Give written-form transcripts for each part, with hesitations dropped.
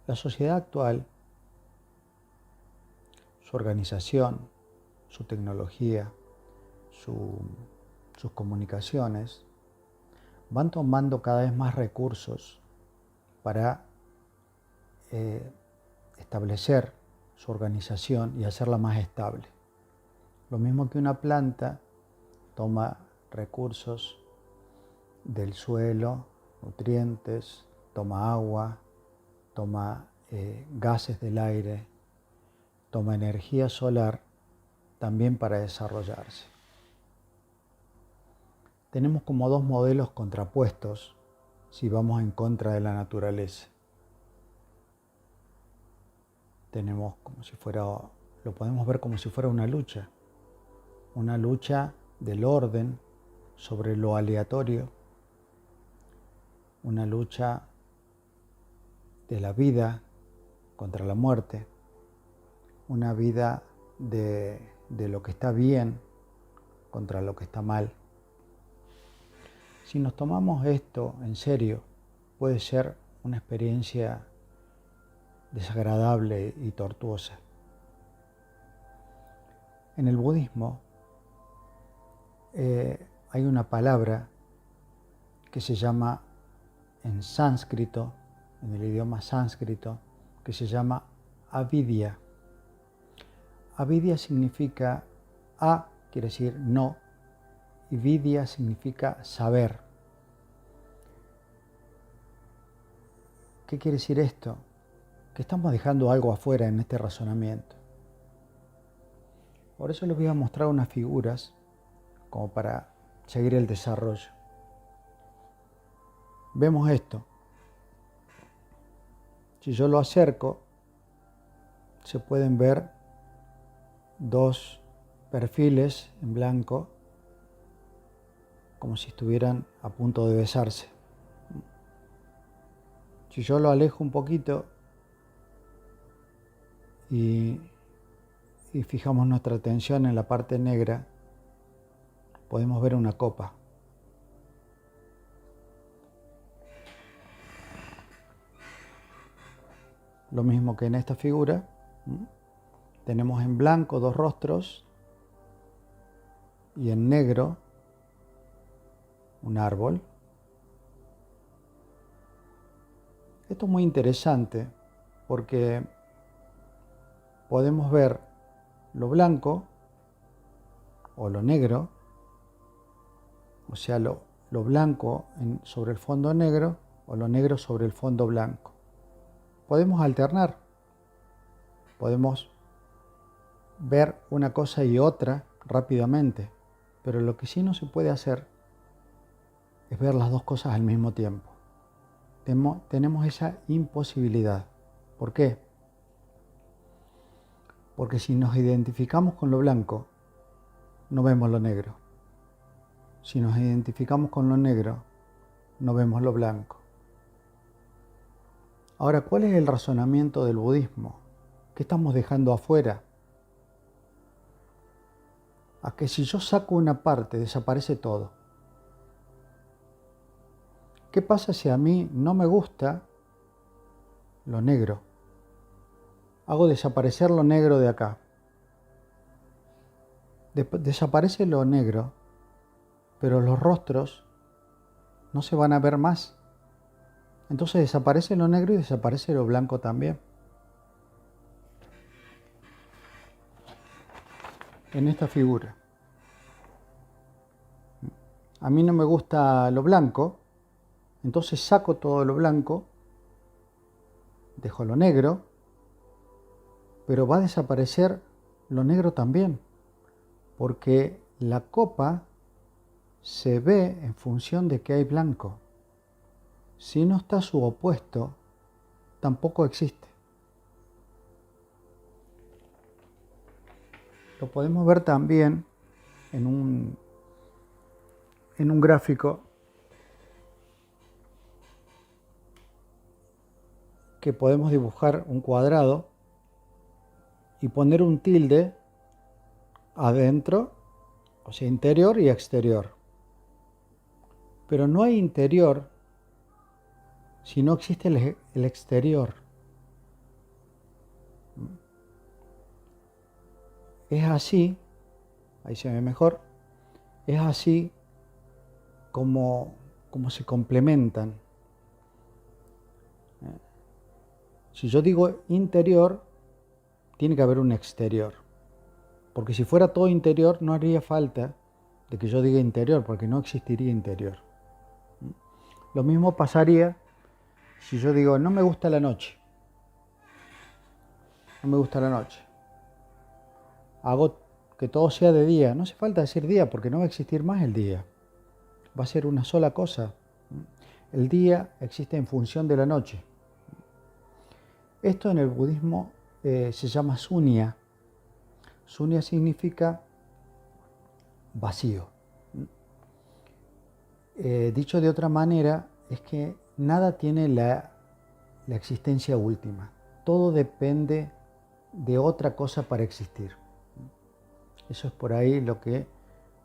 La sociedad actual, su organización, su tecnología, sus comunicaciones, van tomando cada vez más recursos para establecer su organización y hacerla más estable. Lo mismo que una planta toma recursos del suelo, nutrientes, toma agua, toma gases del aire, toma energía solar también para desarrollarse. Tenemos como dos modelos contrapuestos si vamos en contra de la naturaleza. Tenemos como si fuera, lo podemos ver como si fuera una lucha del orden sobre lo aleatorio, una lucha de la vida contra la muerte, una vida de lo que está bien contra lo que está mal. Si nos tomamos esto en serio, puede ser una experiencia desagradable y tortuosa. En el budismo hay una palabra que se llama en sánscrito, en el idioma sánscrito, que se llama avidya. Avidya significa quiere decir no, y vidya significa saber. ¿Qué quiere decir esto? Que estamos dejando algo afuera en este razonamiento. Por eso les voy a mostrar unas figuras como para seguir el desarrollo. Vemos esto. Si yo lo acerco, se pueden ver dos perfiles en blanco, como si estuvieran a punto de besarse. Si yo lo alejo un poquito y fijamos nuestra atención en la parte negra, podemos ver una copa. Lo mismo que en esta figura, tenemos en blanco dos rostros y en negro un árbol. Esto es muy interesante porque podemos ver lo blanco o lo negro, o sea, lo blanco sobre el fondo negro o lo negro sobre el fondo blanco. Podemos alternar, podemos ver una cosa y otra rápidamente, pero lo que sí no se puede hacer es ver las dos cosas al mismo tiempo. Tenemos esa imposibilidad. ¿Por qué? Porque si nos identificamos con lo blanco, no vemos lo negro. Si nos identificamos con lo negro, no vemos lo blanco. Ahora, ¿cuál es el razonamiento del budismo? ¿Qué estamos dejando afuera? A que si yo saco una parte, desaparece todo. ¿Qué pasa si a mí no me gusta lo negro? Hago desaparecer lo negro de acá. Desaparece lo negro, pero los rostros no se van a ver más. Entonces desaparece lo negro y desaparece lo blanco también. En esta figura. A mí no me gusta lo blanco, entonces saco todo lo blanco, dejo lo negro, pero va a desaparecer lo negro también, porque la copa se ve en función de que hay blanco. Si no está su opuesto, tampoco existe. Lo podemos ver también en un gráfico que podemos dibujar un cuadrado y poner un tilde adentro, o sea, interior y exterior. Pero no hay interior si no existe el exterior. Es así, ahí se ve mejor, es así como se complementan. Si yo digo interior, tiene que haber un exterior. Porque si fuera todo interior, no haría falta de que yo diga interior, porque no existiría interior. Lo mismo pasaría si yo digo, no me gusta la noche. No me gusta la noche. Hago que todo sea de día. No hace falta decir día, porque no va a existir más el día. Va a ser una sola cosa. El día existe en función de la noche. Esto en el budismo se llama sunya. Sunya significa vacío. Dicho de otra manera, es que nada tiene la existencia última. Todo depende de otra cosa para existir. Eso es por ahí lo que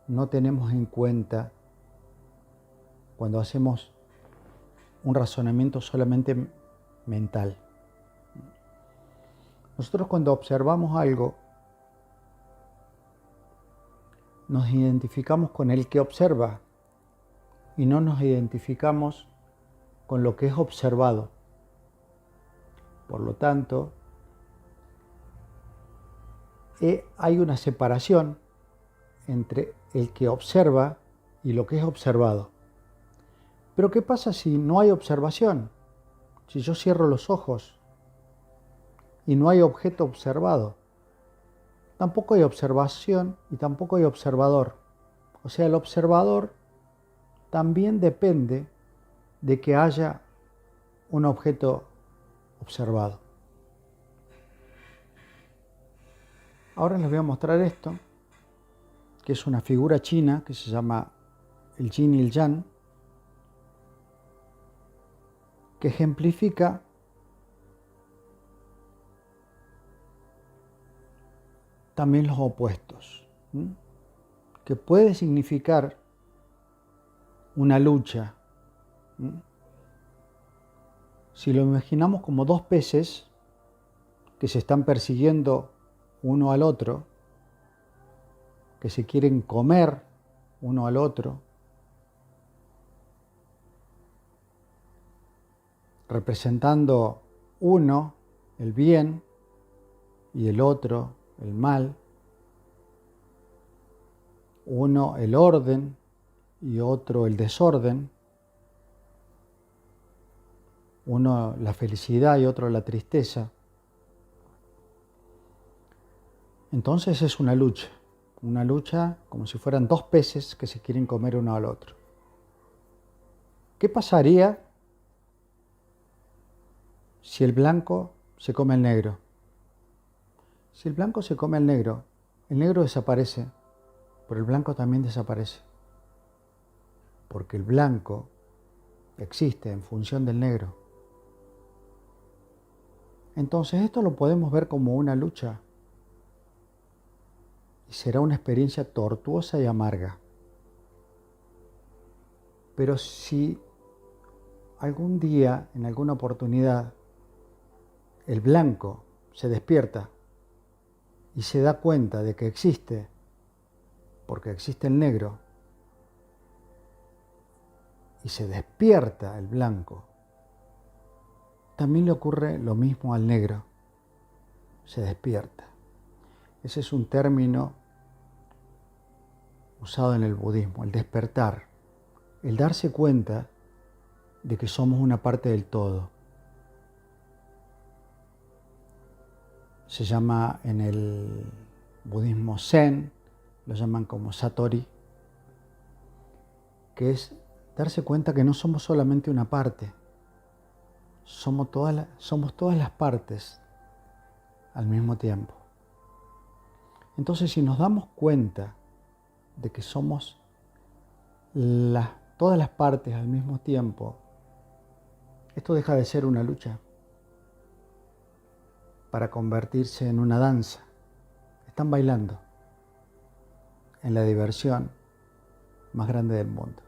no tenemos en cuenta cuando hacemos un razonamiento solamente mental. Nosotros cuando observamos algo, nos identificamos con el que observa y no nos identificamos con lo que es observado. Por lo tanto, hay una separación entre el que observa y lo que es observado. Pero ¿qué pasa si no hay observación? Si yo cierro los ojos y no hay objeto observado, tampoco hay observación y tampoco hay observador. O sea, el observador también depende de que haya un objeto observado. Ahora les voy a mostrar esto, que es una figura china que se llama el yin y el yang, que ejemplifica también los opuestos, que puede significar una lucha. Si lo imaginamos como dos peces que se están persiguiendo uno al otro, que se quieren comer uno al otro, representando uno el bien y el otro el mal, uno el orden y otro el desorden, uno la felicidad y otro la tristeza. Entonces es una lucha como si fueran dos peces que se quieren comer uno al otro. ¿Qué pasaría si el blanco se come al negro? Si el blanco se come al negro, el negro desaparece, pero el blanco también desaparece. Porque el blanco existe en función del negro. Entonces esto lo podemos ver como una lucha. Y será una experiencia tortuosa y amarga. Pero si algún día, en alguna oportunidad, el blanco se despierta y se da cuenta de que existe, porque existe el negro, y se despierta el blanco, también le ocurre lo mismo al negro, se despierta. Ese es un término usado en el budismo, el despertar, el darse cuenta de que somos una parte del todo. Se llama en el budismo Zen, lo llaman como Satori, que es darse cuenta que no somos solamente una parte, somos todas las partes al mismo tiempo. Entonces, si nos damos cuenta de que somos todas las partes al mismo tiempo, esto deja de ser una lucha para convertirse en una danza. Están bailando en la diversión más grande del mundo.